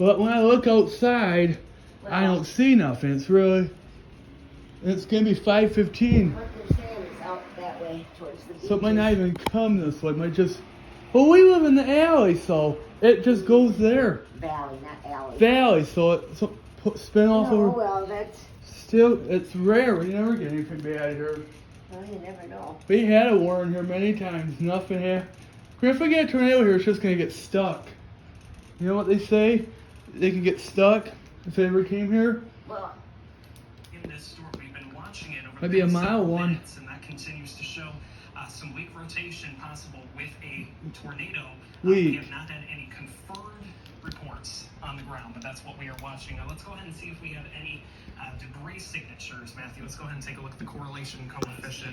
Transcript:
But when I look outside, I don't see nothing. It's gonna be 5:15. What they're saying is out that way towards the beach. So it might not even come this way. It might just. Well, we live in the alley, so it just goes there. Valley, not alley. Valley, so spin off Oh, over. well, that's... Still, it's rare. We never get anything bad here. Well, you never know. We had a warning here many times. Nothing happened. If we get a tornado here, it's just gonna get stuck. You know what they say? They can get stuck if they ever came here. Well, in this storm, we've been watching it over Might the be a past mile several one. minutes, and that continues to show some weak rotation possible with a tornado. We Weak. have not had any confirmed reports on the ground, but that's what we are watching. Let's go ahead and see if we have any debris signatures, Matthew. Let's go ahead and take a look at the correlation coefficient.